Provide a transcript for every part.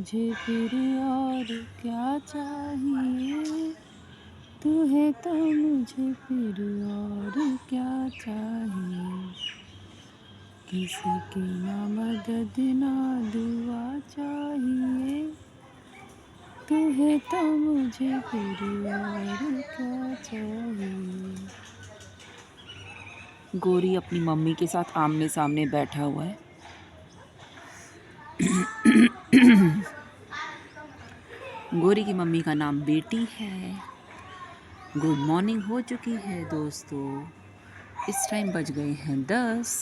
मुझे फिर और क्या चाहिए, तू है तो मुझे फिर और क्या चाहिए। किसी की ना मदद ना दुआ चाहिए, तू है तो मुझे फिर और क्या चाहिए। गोरी अपनी मम्मी के साथ आमने सामने बैठा हुआ है। गोरी की मम्मी का नाम बेटी है। गुड मॉर्निंग हो चुकी है दोस्तों। इस टाइम बज गए हैं 10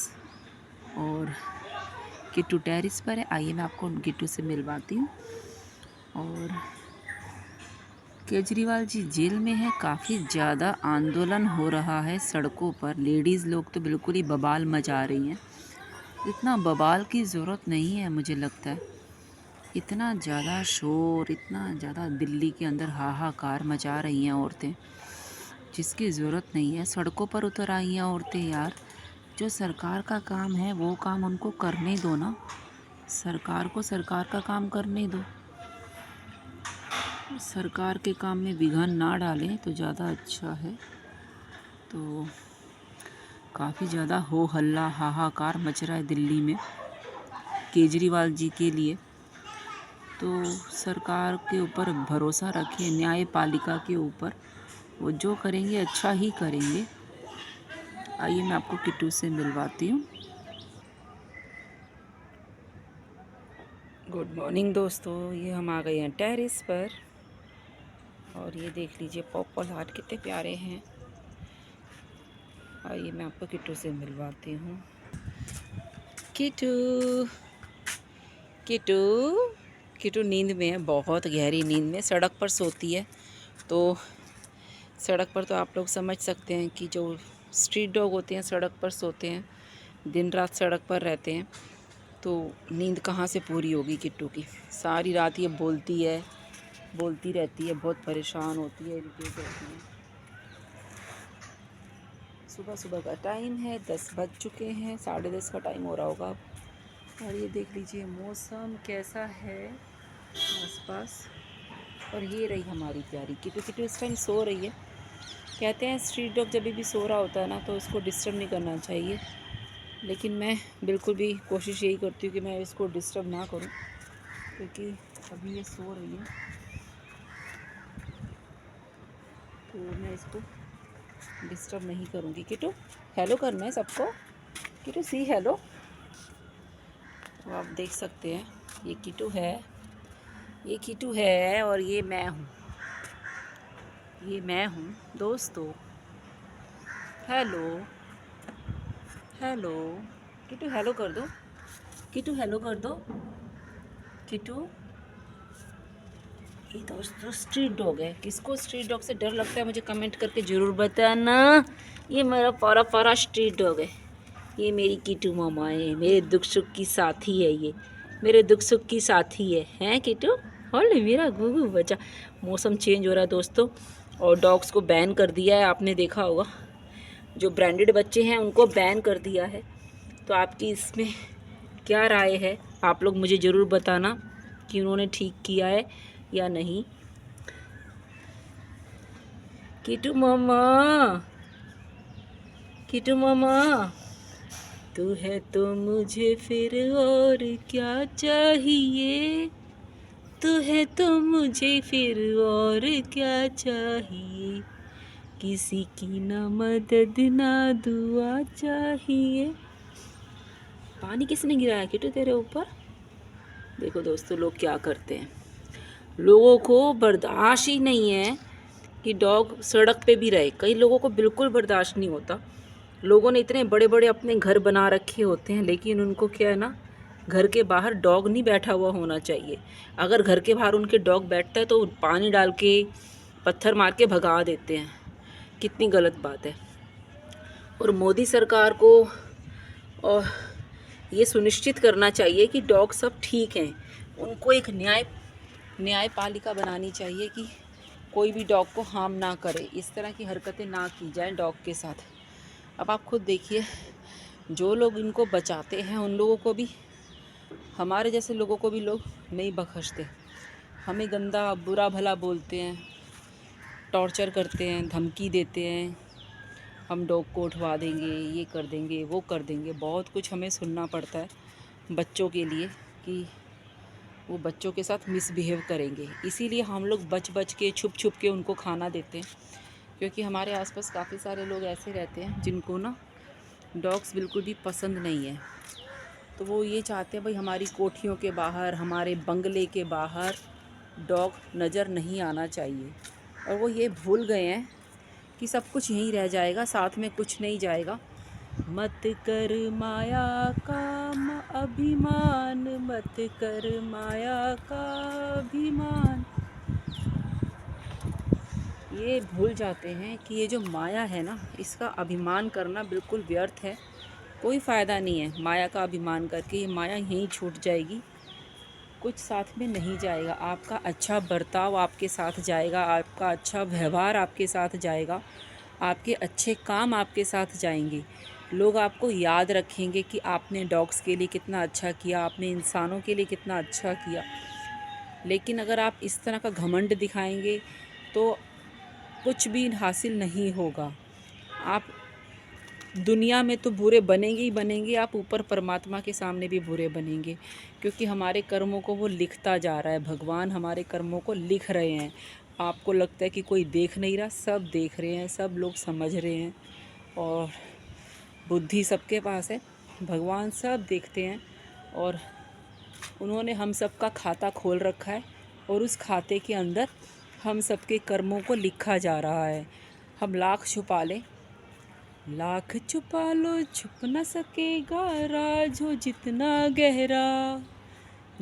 और किट्टू टेरिस पर है। आइए मैं आपको किट्टू से मिलवाती हूँ। और केजरीवाल जी जेल में है। काफ़ी ज़्यादा आंदोलन हो रहा है सड़कों पर। लेडीज़ लोग तो बिल्कुल ही बवाल मचा रही हैं। इतना बवाल की ज़रूरत नहीं है मुझे लगता है। इतना ज़्यादा शोर, इतना ज़्यादा दिल्ली के अंदर हाहाकार मचा रही हैं औरतें, जिसकी ज़रूरत नहीं है। सड़कों पर उतर आई हैं औरतें यार। जो सरकार का काम है वो काम उनको करने दो ना। सरकार को सरकार का काम करने दो। सरकार के काम में विघ्न ना डालें तो ज़्यादा अच्छा है। तो काफ़ी ज़्यादा हो हल्ला हाहाकार मच रहा है दिल्ली में केजरीवाल जी के लिए। तो सरकार के ऊपर भरोसा रखिए, न्यायपालिका के ऊपर। वो जो करेंगे अच्छा ही करेंगे। आइए मैं आपको किट्टू से मिलवाती हूँ। गुड मॉर्निंग दोस्तों। ये हम आ गए हैं टेरेस पर और ये देख लीजिए पॉपल हार्ट कितने प्यारे हैं। आइए मैं आपको किट्टू से मिलवाती हूँ। किट्टू किट्टू किट्टू नींद में है, बहुत गहरी नींद में। सड़क पर सोती है तो सड़क पर तो आप लोग समझ सकते हैं कि जो स्ट्रीट डॉग होते हैं सड़क पर सोते हैं, दिन रात सड़क पर रहते हैं, तो नींद कहाँ से पूरी होगी किट्टू की। सारी रात ये बोलती रहती है, बहुत परेशान होती है, इरिटेट होती है। सुबह सुबह का टाइम है, 10 बज चुके हैं, 10:30 का टाइम हो रहा होगा अब। और ये देख लीजिए मौसम कैसा है आसपास। और ये रही हमारी प्यारी किट्टू। किट्टू इस टाइम सो रही है। कहते हैं स्ट्रीट डॉग जब भी सो रहा होता है ना तो उसको डिस्टर्ब नहीं करना चाहिए, लेकिन मैं बिल्कुल भी कोशिश यही करती हूँ कि मैं इसको डिस्टर्ब ना करूँ, क्योंकि अभी ये सो रही है तो मैं इसको डिस्टर्ब नहीं करूँगी। किट्टू हेलो करना है सबको। किट्टू सी हेलो। तो आप देख सकते हैं ये किट्टू है, ये किट्टू है और ये मैं हूँ, ये मैं हूँ दोस्तों। Hello hello. किट्टू हेलो कर दो। किट्टू हेलो कर दो। किट्टू ये दोस्तों स्ट्रीट डॉग है। किसको स्ट्रीट डॉग से डर लगता है मुझे कमेंट करके ज़रूर बताना। ये मेरा प्यारा प्यारा स्ट्रीट डॉग है। ये मेरी किट्टू मामा है, मेरे दुख सुख की साथी है। ये मेरे दुख सुख की साथी है। हैं किट्टू? होले मेरा गुगू बच्चा। मौसम चेंज हो रहा है दोस्तों और डॉग्स को बैन कर दिया है, आपने देखा होगा। जो ब्रांडेड बच्चे हैं उनको बैन कर दिया है। तो आपकी इसमें क्या राय है? आप लोग मुझे ज़रूर बताना कि उन्होंने ठीक किया है या नहीं। किट्टू मामा, किट्टू मामा, तू है तो मुझे फिर और क्या चाहिए, तू है तो मुझे फिर और क्या चाहिए। किसी की ना मदद ना दुआ चाहिए। पानी किसने गिराया किट्टू तेरे ऊपर? देखो दोस्तों लोग क्या करते हैं। लोगों को बर्दाश्त ही नहीं है कि डॉग सड़क पे भी रहे। कई लोगों को बिल्कुल बर्दाश्त नहीं होता। लोगों ने इतने बड़े बड़े अपने घर बना रखे होते हैं, लेकिन उनको क्या है ना, घर के बाहर डॉग नहीं बैठा हुआ होना चाहिए। अगर घर के बाहर उनके डॉग बैठता है तो पानी डाल के पत्थर मार के भगा देते हैं। कितनी गलत बात है। और मोदी सरकार को और ये सुनिश्चित करना चाहिए कि डॉग सब ठीक हैं। उनको एक न्यायपालिका बनानी चाहिए कि कोई भी डॉग को हार्म ना करे, इस तरह की हरकतें ना की जाएं डॉग के साथ। अब आप खुद देखिए, जो लोग इनको बचाते हैं उन लोगों को भी हमारे जैसे लोगों को भी लोग नहीं बख्शते, हमें गंदा बुरा भला बोलते हैं, टॉर्चर करते हैं, धमकी देते हैं, हम डॉग को उठवा देंगे, ये कर देंगे, वो कर देंगे। बहुत कुछ हमें सुनना पड़ता है बच्चों के लिए कि वो बच्चों के साथ मिसबिहेव करेंगे। इसीलिए हम लोग बच बच के छुप छुप के उनको खाना देते हैं, क्योंकि हमारे आसपास काफ़ी सारे लोग ऐसे रहते हैं जिनको ना डॉग्स बिल्कुल भी पसंद नहीं है। तो वो ये चाहते हैं भाई हमारी कोठियों के बाहर, हमारे बंगले के बाहर डॉग नज़र नहीं आना चाहिए। और वो ये भूल गए हैं कि सब कुछ यहीं रह जाएगा, साथ में कुछ नहीं जाएगा। मत कर माया का अभिमान, मत कर माया का अभिमान। ये भूल जाते हैं कि ये जो माया है ना, इसका अभिमान करना बिल्कुल व्यर्थ है, कोई फ़ायदा नहीं है माया का अभिमान करके। ये माया यहीं छूट जाएगी, कुछ साथ में नहीं जाएगा। आपका अच्छा बर्ताव आपके साथ जाएगा, आपका अच्छा व्यवहार आपके साथ जाएगा, आपके अच्छे काम आपके साथ जाएंगे। लोग आपको याद रखेंगे कि आपने डॉग्स के लिए कितना अच्छा किया, आपने इंसानों के लिए कितना अच्छा किया। लेकिन अगर आप इस तरह का घमंड दिखाएंगे तो कुछ भी हासिल नहीं होगा। आप दुनिया में तो बुरे बनेंगे ही बनेंगे, आप ऊपर परमात्मा के सामने भी बुरे बनेंगे, क्योंकि हमारे कर्मों को वो लिखता जा रहा है। भगवान हमारे कर्मों को लिख रहे हैं। आपको लगता है कि कोई देख नहीं रहा, सब देख रहे हैं, सब लोग समझ रहे हैं, और बुद्धि सबके पास है। भगवान सब देखते हैं, और उन्होंने हम सब का खाता खोल रखा है, और उस खाते के अंदर हम सबके कर्मों को लिखा जा रहा है। हम लाख छुपा लें, लाख छुपा लो छुप न सकेगा राज हो जितना गहरा,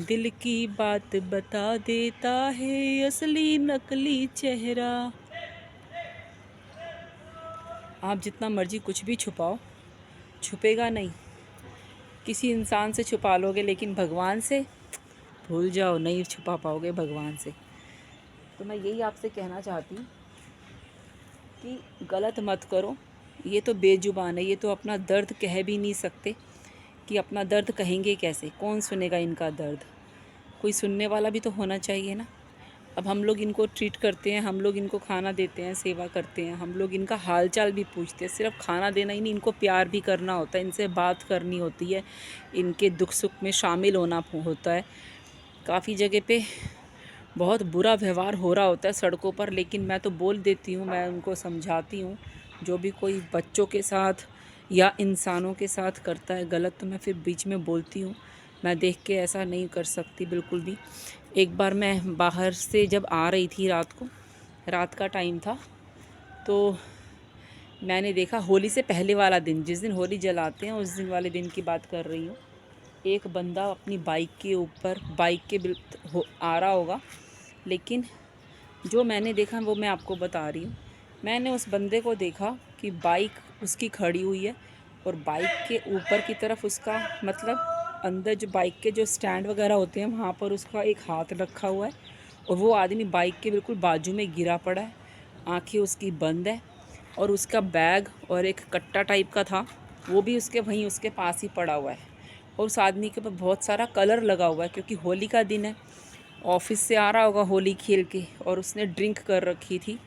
दिल की बात बता देता है असली नकली चेहरा। आप जितना मर्जी कुछ भी छुपाओ, छुपेगा नहीं। किसी इंसान से छुपा लोगे, लेकिन भगवान से भूल जाओ, नहीं छुपा पाओगे भगवान से। तो मैं यही आपसे कहना चाहती हूँ कि गलत मत करो। ये तो बेजुबान है, ये तो अपना दर्द कह भी नहीं सकते, कि अपना दर्द कहेंगे कैसे, कौन सुनेगा इनका दर्द। कोई सुनने वाला भी तो होना चाहिए ना। अब हम लोग इनको ट्रीट करते हैं, हम लोग इनको खाना देते हैं, सेवा करते हैं, हम लोग इनका हालचाल भी पूछते हैं। सिर्फ खाना देना ही नहीं, इनको प्यार भी करना होता है, इनसे बात करनी होती है, इनके दुख सुख में शामिल होना होता है। काफ़ी जगह पे बहुत बुरा व्यवहार हो रहा होता है सड़कों पर, लेकिन मैं तो बोल देती हूँ, मैं उनको समझाती हूँ। जो भी कोई बच्चों के साथ या इंसानों के साथ करता है गलत, तो मैं फिर बीच में बोलती हूँ। मैं देख के ऐसा नहीं कर सकती बिल्कुल भी। एक बार मैं बाहर से जब आ रही थी, रात का टाइम था, तो मैंने देखा होली से पहले वाला दिन, जिस दिन होली जलाते हैं उस दिन वाले दिन की बात कर रही हूँ। एक बंदा अपनी बाइक के ऊपर आ रहा होगा, लेकिन जो मैंने देखा वो मैं आपको बता रही हूँ। मैंने उस बंदे को देखा कि बाइक उसकी खड़ी हुई है, और बाइक के ऊपर की तरफ उसका, मतलब अंदर जो बाइक के जो स्टैंड वगैरह होते हैं वहाँ पर उसका एक हाथ रखा हुआ है, और वो आदमी बाइक के बिल्कुल बाजू में गिरा पड़ा है, आंखें उसकी बंद है, और उसका बैग और एक कट्टा टाइप का था वो भी उसके पास ही पड़ा हुआ है। और उस आदमी के ऊपर बहुत सारा कलर लगा हुआ है, क्योंकि होली का दिन है, ऑफिस से आ रहा होगा होली खेल के, और उसने ड्रिंक कर रखी थी,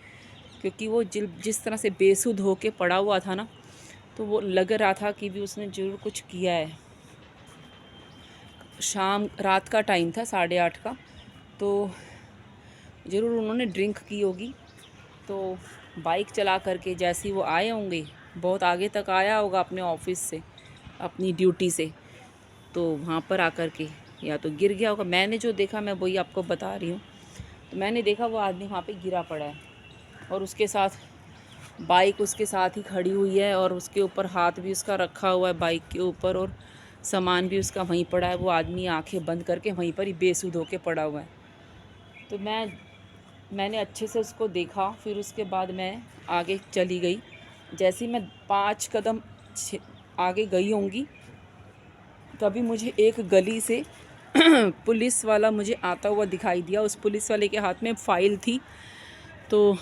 क्योंकि वो जिस तरह से बेसुध होके पड़ा हुआ था ना, तो वो लग रहा था कि भी उसने ज़रूर कुछ किया है। रात का टाइम था, 8:30 का, तो ज़रूर उन्होंने ड्रिंक की होगी। तो बाइक चला करके जैसे ही वो आए होंगे, बहुत आगे तक आया होगा अपने ऑफिस से, अपनी ड्यूटी से, तो वहाँ पर आकर के या तो गिर गया होगा। मैंने जो देखा मैं वही आपको बता रही हूँ। तो मैंने देखा वो आदमी वहाँ पे गिरा पड़ा है, और उसके साथ बाइक उसके साथ ही खड़ी हुई है, और उसके ऊपर हाथ भी उसका रखा हुआ है बाइक के ऊपर, और सामान भी उसका वहीं पड़ा है। वो आदमी आंखें बंद करके वहीं पर ही बेसुध होके पड़ा हुआ है। तो मैंने अच्छे से उसको देखा, फिर उसके बाद मैं आगे चली गई। जैसे ही मैं 5 कदम आगे गई होंगी, तभी मुझे एक गली से पुलिस वाला मुझे आता हुआ दिखाई दिया। उस पुलिस वाले के हाथ में फ़ाइल थी। तो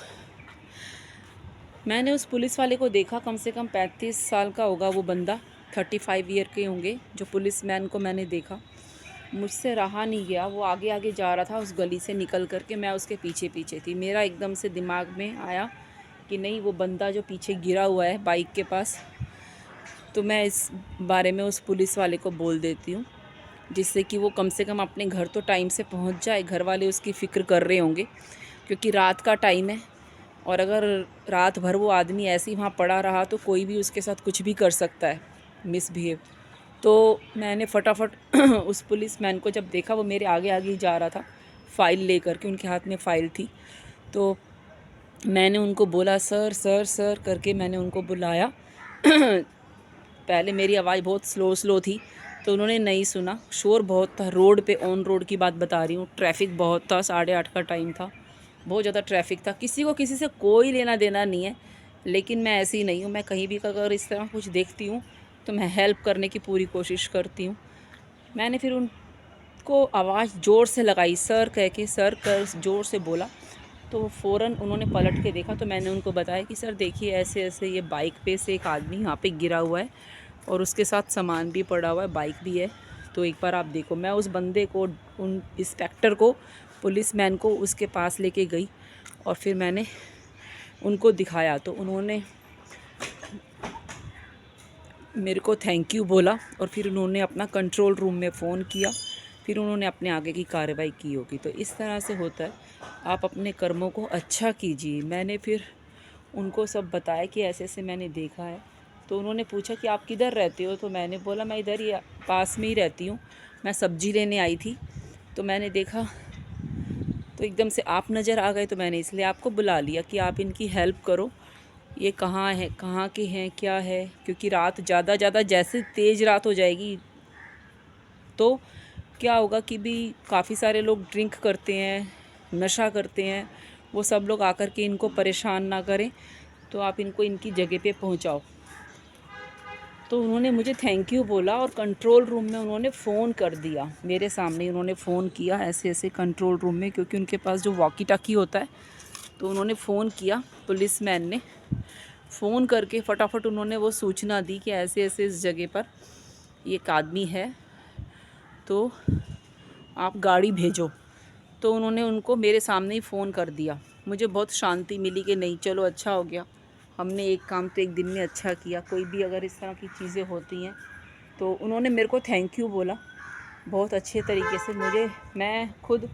मैंने उस पुलिस वाले को देखा, कम से कम 35 साल का होगा वो बंदा, 35 ईयर के होंगे जो पुलिस मैन को मैंने देखा। मुझसे रहा नहीं गया, वो आगे आगे जा रहा था उस गली से निकल कर के, मैं उसके पीछे पीछे थी। मेरा एकदम से दिमाग में आया कि नहीं, वो बंदा जो पीछे गिरा हुआ है बाइक के पास, तो मैं इस बारे में उस पुलिस वाले को बोल देती हूँ, जिससे कि वो कम से कम अपने घर तो टाइम से पहुँच जाए। घर वाले उसकी फ़िक्र कर रहे होंगे, क्योंकि रात का टाइम है, और अगर रात भर वो आदमी ऐसे ही वहाँ पड़ा रहा तो कोई भी उसके साथ कुछ भी कर सकता है, मिसबिहेव। तो मैंने फटाफट उस पुलिसमैन को जब देखा, वो मेरे आगे आगे ही जा रहा था फ़ाइल लेकर के, उनके हाथ में फ़ाइल थी। तो मैंने उनको बोला सर सर सर करके, मैंने उनको बुलाया। पहले मेरी आवाज़ बहुत स्लो थी, तो उन्होंने नहीं सुना। शोर बहुत था रोड पे, ऑन रोड की बात बता रही हूँ। ट्रैफिक बहुत था, 8:30 का टाइम था, बहुत ज़्यादा ट्रैफिक था। किसी को किसी से कोई लेना देना नहीं है, लेकिन मैं ऐसी नहीं हूँ। मैं कहीं भी अगर इस तरह कुछ देखती हूँ तो मैं हेल्प करने की पूरी कोशिश करती हूँ। मैंने फिर उनको आवाज़ ज़ोर से लगाई, सर कह के, सर कर ज़ोर से बोला। तो फ़ौरन उन्होंने पलट के देखा, तो मैंने उनको बताया कि सर देखिए, ऐसे ऐसे ये बाइक पे से एक आदमी यहाँ पे गिरा हुआ है, और उसके साथ सामान भी पड़ा हुआ है, बाइक भी है, तो एक बार आप देखो। मैं उस बंदे को, उन इंस्पेक्टर को, पुलिसमैन को उसके पास लेके गई, और फिर मैंने उनको दिखाया। तो उन्होंने मेरे को थैंक यू बोला, और फिर उन्होंने अपना कंट्रोल रूम में फ़ोन किया, फिर उन्होंने अपने आगे की कार्रवाई की होगी। तो इस तरह से होता है, आप अपने कर्मों को अच्छा कीजिए। मैंने फिर उनको सब बताया कि ऐसे ऐसे मैंने देखा है। तो उन्होंने पूछा कि आप किधर रहते हो, तो मैंने बोला मैं इधर ही पास में ही रहती हूँ, मैं सब्ज़ी लेने आई थी, तो मैंने देखा तो एकदम से आप नज़र आ गए, तो मैंने इसलिए आपको बुला लिया कि आप इनकी हेल्प करो। ये कहाँ है, कहाँ के हैं, क्या है, क्योंकि रात ज़्यादा जैसे तेज़ रात हो जाएगी तो क्या होगा कि भी काफ़ी सारे लोग ड्रिंक करते हैं, नशा करते हैं, वो सब लोग आकर के इनको परेशान ना करें, तो आप इनको इनकी जगह पे पहुंचाओ। तो उन्होंने मुझे थैंक यू बोला, और कंट्रोल रूम में उन्होंने फ़ोन कर दिया, मेरे सामने उन्होंने फ़ोन किया ऐसे ऐसे कंट्रोल रूम में, क्योंकि उनके पास जो वॉकी टॉकी होता है। तो उन्होंने फ़ोन किया, पुलिसमैन ने फ़ोन करके फटाफट उन्होंने वो सूचना दी कि ऐसे ऐसे इस जगह पर एक आदमी है, तो आप गाड़ी भेजो। तो उन्होंने उनको मेरे सामने ही फ़ोन कर दिया। मुझे बहुत शांति मिली कि नहीं, चलो अच्छा हो गया, हमने एक काम तो एक दिन में अच्छा किया। कोई भी अगर इस तरह की चीज़ें होती हैं, तो उन्होंने मेरे को थैंक यू बोला बहुत अच्छे तरीके से। मैं खुद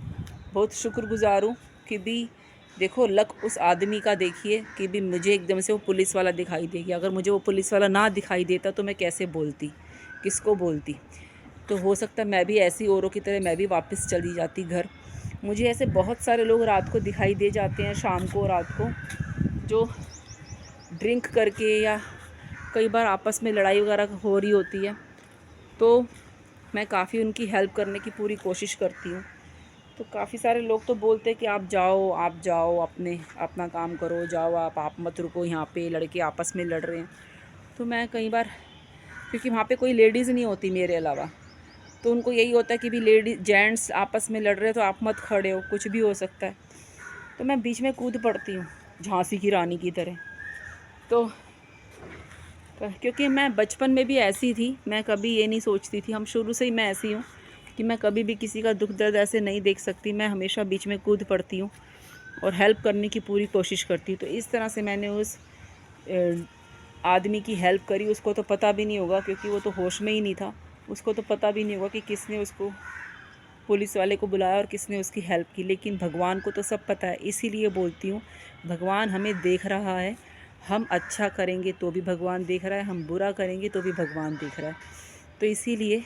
बहुत शुक्रगुज़ार हूँ कि भी देखो, लक उस आदमी का देखिए कि भी मुझे एकदम से वो पुलिस वाला दिखाई दे गया। अगर मुझे वो पुलिस वाला ना दिखाई देता तो मैं कैसे बोलती, किसको बोलती। तो हो सकता है मैं भी ऐसी औरों की तरह मैं भी वापस चली जाती घर। मुझे ऐसे बहुत सारे लोग रात को दिखाई दे जाते हैं, शाम को, रात को, जो ड्रिंक करके, या कई बार आपस में लड़ाई वगैरह हो रही होती है, तो मैं काफ़ी उनकी हेल्प करने की पूरी कोशिश करती हूँ। तो काफ़ी सारे लोग तो बोलते हैं कि आप जाओ अपना काम करो, जाओ आप मत रुको यहाँ पे, लड़के आपस में लड़ रहे हैं। तो मैं कई बार, क्योंकि वहाँ पे कोई लेडीज़ नहीं होती मेरे अलावा, तो उनको यही होता है कि भी जेंट्स आपस में लड़ रहे हैं तो आप मत खड़े हो, कुछ भी हो सकता है। तो मैं बीच में कूद पड़ती हूँ झांसी की रानी की तरह। तो क्योंकि मैं बचपन में भी ऐसी थी, मैं कभी ये नहीं सोचती थी, हम शुरू से ही मैं ऐसी हूँ कि मैं कभी भी किसी का दुख दर्द ऐसे नहीं देख सकती। मैं हमेशा बीच में कूद पड़ती हूँ और हेल्प करने की पूरी कोशिश करती हूँ। तो इस तरह से मैंने उस आदमी की हेल्प करी। उसको तो पता भी नहीं होगा, क्योंकि वो तो होश में ही नहीं था। उसको तो पता भी नहीं होगा कि किसने उसको, पुलिस वाले को बुलाया और किसने उसकी हेल्प की। लेकिन भगवान को तो सब पता है, इसीलिए बोलती हूँ भगवान हमें देख रहा है। हम अच्छा करेंगे तो भी भगवान देख रहा है, हम बुरा करेंगे तो भी भगवान देख रहा है। तो इसीलिए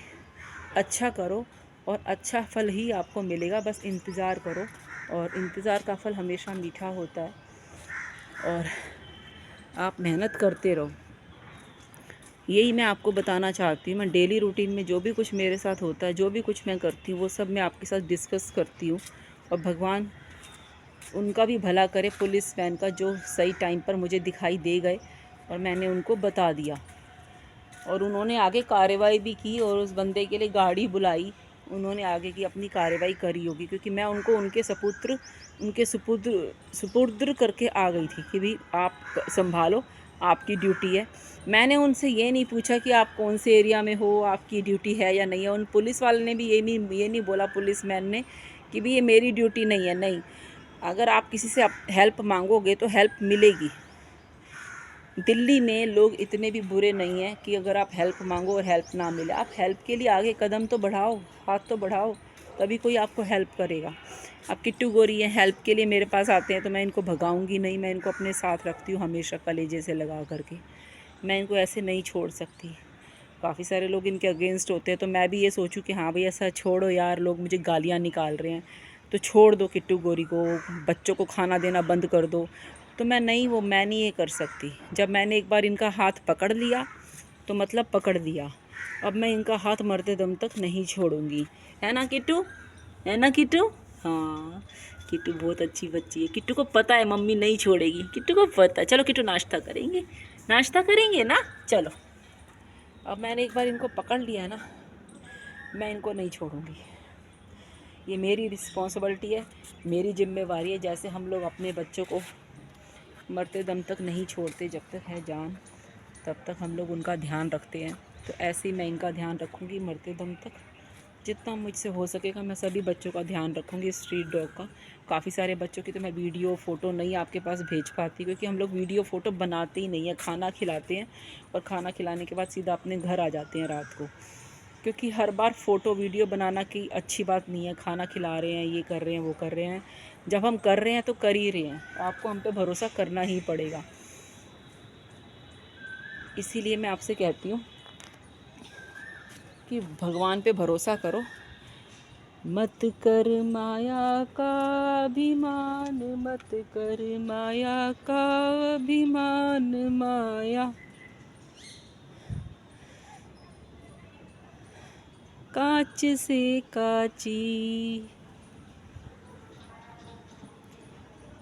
अच्छा करो और अच्छा फल ही आपको मिलेगा। बस इंतज़ार करो, और इंतज़ार का फल हमेशा मीठा होता है, और आप मेहनत करते रहो। यही मैं आपको बताना चाहती हूँ। मैं डेली रूटीन में जो भी कुछ मेरे साथ होता है, जो भी कुछ मैं करती हूँ, वो सब मैं आपके साथ डिस्कस करती हूँ। और भगवान उनका भी भला करे, पुलिस वैन का, जो सही टाइम पर मुझे दिखाई दे गए और मैंने उनको बता दिया, और उन्होंने आगे कार्रवाई भी की और उस बंदे के लिए गाड़ी बुलाई। उन्होंने आगे की अपनी कार्रवाई करी होगी, क्योंकि मैं उनको उनके सुपुर्द करके आ गई थी कि भी आप संभालो, आपकी ड्यूटी है। मैंने उनसे ये नहीं पूछा कि आप कौन से एरिया में हो, आपकी ड्यूटी है या नहीं है। उन पुलिस वाले ने भी ये नहीं बोला, पुलिस मैन ने, कि भी ये मेरी ड्यूटी नहीं है। नहीं, अगर आप किसी से हेल्प मांगोगे तो हेल्प मिलेगी। दिल्ली में लोग इतने भी बुरे नहीं हैं कि अगर आप हेल्प मांगो और हेल्प ना मिले। आप हेल्प के लिए आगे कदम तो बढ़ाओ, हाथ तो बढ़ाओ, तभी कोई आपको हेल्प करेगा। अब किट्टू गोरी है, हेल्प के लिए मेरे पास आते हैं तो मैं इनको भगाऊंगी नहीं, मैं इनको अपने साथ रखती हूँ हमेशा कलेजे से लगा करके। मैं इनको ऐसे नहीं छोड़ सकती। काफ़ी सारे लोग इनके अगेंस्ट होते हैं, तो मैं भी ये सोचूं कि हाँ भाई ऐसा छोड़ो यार, लोग मुझे गालियाँ निकाल रहे हैं तो छोड़ दो किट्टू गोरी को, बच्चों को खाना देना बंद कर दो। तो मैं नहीं ये कर सकती। जब मैंने एक बार इनका हाथ पकड़ लिया तो मतलब पकड़ लिया। अब मैं इनका हाथ मरते दम तक नहीं छोड़ूंगी। है ना किट्टू, है ना किट्टू? हाँ, किट्टू बहुत अच्छी बच्ची है। किट्टू को पता है मम्मी नहीं छोड़ेगी, किट्टू को पता है। चलो किट्टू नाश्ता करेंगे, नाश्ता करेंगे ना, चलो। अब मैंने एक बार इनको पकड़ लिया है ना, मैं इनको नहीं छोड़ूंगी। ये मेरी रिस्पॉन्सिबिलिटी है, मेरी जिम्मेवारी है। जैसे हम लोग अपने बच्चों को मरते दम तक नहीं छोड़ते, जब तक है जान तब तक हम लोग उनका ध्यान रखते हैं, तो ऐसे ही मैं इनका ध्यान रखूँगी मरते दम तक। जितना मुझसे हो सकेगा मैं सभी बच्चों का ध्यान रखूँगी, स्ट्रीट डॉग का। काफ़ी सारे बच्चों की तो मैं वीडियो फ़ोटो नहीं आपके पास भेज पाती, क्योंकि हम लोग वीडियो फ़ोटो बनाते ही नहीं है। खाना खिलाते हैं और खाना खिलाने के बाद सीधा अपने घर आ जाते हैं रात को, क्योंकि हर बार फ़ोटो वीडियो बनाना की अच्छी बात नहीं है। खाना खिला रहे हैं, ये कर रहे हैं, वो कर रहे हैं। जब हम कर रहे हैं तो कर ही रहे हैं, आपको हम पे भरोसा करना ही पड़ेगा। इसीलिए मैं आपसे कहती हूँ कि भगवान पे भरोसा करो, मत कर माया का अभिमान, मत कर माया का अभिमान, माया कांच से काची।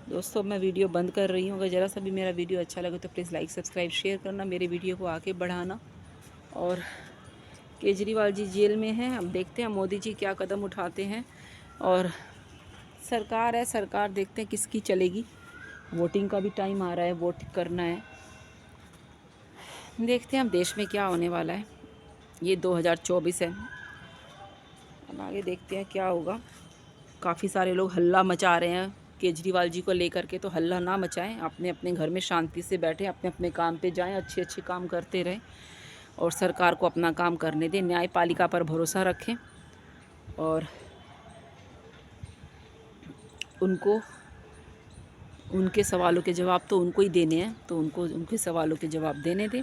दोस्तों मैं वीडियो बंद कर रही हूँ। अगर ज़रा सा भी मेरा वीडियो अच्छा लगे तो प्लीज़ लाइक सब्सक्राइब शेयर करना, मेरे वीडियो को आगे बढ़ाना। और केजरीवाल जी जेल में हैं, अब देखते हैं मोदी जी क्या कदम उठाते हैं। और सरकार है, सरकार देखते हैं किसकी चलेगी। वोटिंग का भी टाइम आ रहा है, वोट करना है, देखते हैं अब देश में क्या होने वाला है। ये 2024 है, अब आगे देखते हैं क्या होगा। काफ़ी सारे लोग हल्ला मचा रहे हैं केजरीवाल जी को लेकर के, तो हल्ला ना मचाएं, अपने अपने घर में शांति से बैठे, अपने अपने काम पे जाएं, अच्छे अच्छे काम करते रहें और सरकार को अपना काम करने दें। न्यायपालिका पर भरोसा रखें और उनको उनके सवालों के जवाब तो उनको ही देने हैं, तो उनको उनके सवालों के जवाब देने दें।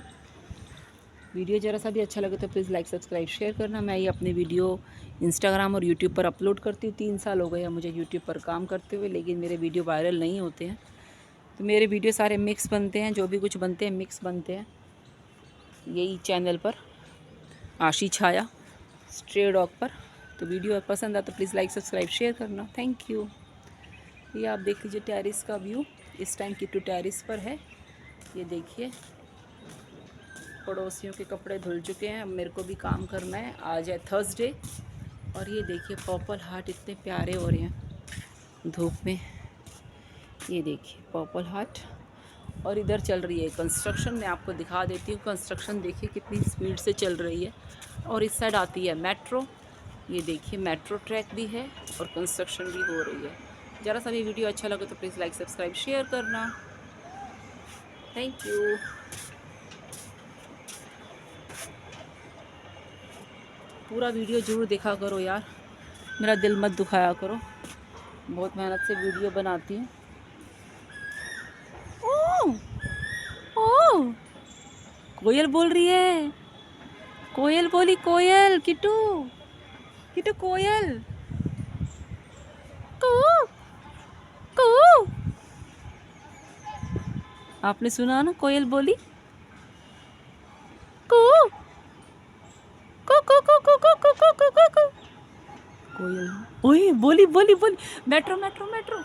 वीडियो ज़रा सा भी अच्छा लगे तो प्लीज़ लाइक सब्सक्राइब शेयर करना। मैं ये अपनी वीडियो इंस्टाग्राम और यूट्यूब पर अपलोड करती हूँ। 3 साल हो गए हैं मुझे यूट्यूब पर काम करते हुए, लेकिन मेरे वीडियो वायरल नहीं होते हैं। तो मेरे वीडियो सारे मिक्स बनते हैं, जो भी कुछ बनते हैं मिक्स बनते हैं यही चैनल पर, आशी छाया स्ट्रे डॉग पर। तो वीडियो पसंद आए तो प्लीज़ लाइक सब्सक्राइब शेयर करना। Thank you. ये आप देख लीजिए टेरिस का व्यू, इस टाइम किट्टू टेरिस पर है। ये देखिए पड़ोसियों के कपड़े धुल चुके हैं, अब मेरे को भी काम करना है, आज है थर्सडे। और ये देखिए पर्पल हार्ट इतने प्यारे हो रहे हैं धूप में। ये देखिए पर्पल हार्ट। और इधर चल रही है कंस्ट्रक्शन, मैं आपको दिखा देती हूँ। कंस्ट्रक्शन देखिए कितनी स्पीड से चल रही है। और इस साइड आती है मेट्रो, ये देखिए मेट्रो ट्रैक भी है और कंस्ट्रक्शन भी हो रही है। ज़रा सा भी वीडियो अच्छा लगे तो प्लीज़ लाइक सब्सक्राइब शेयर करना। Thank you. पूरा वीडियो ज़रूर देखा करो यार, मेरा दिल मत दुखाया करो, बहुत मेहनत से वीडियो बनाती हूँ। ओह ओह, कोयल बोल रही है, कोयल बोली, कोयल किट्टू, किट्टू कोयल कू कू। आपने सुना ना, कोयल बोली कू कू कू कू कू कू कू कू कू कू कू। कोयल ओए बोली बोली बोली, मेट्रो मेट्रो मेट्रो।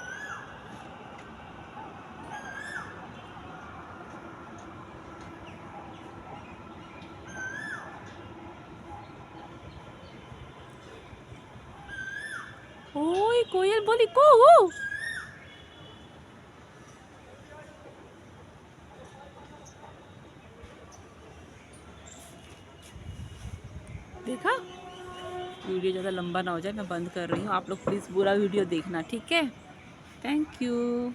ओए कोयल बोली कू। देखा, वीडियो ज़्यादा लंबा ना हो जाए, मैं बंद कर रही हूँ। आप लोग प्लीज़ पूरा वीडियो देखना, ठीक है। Thank you.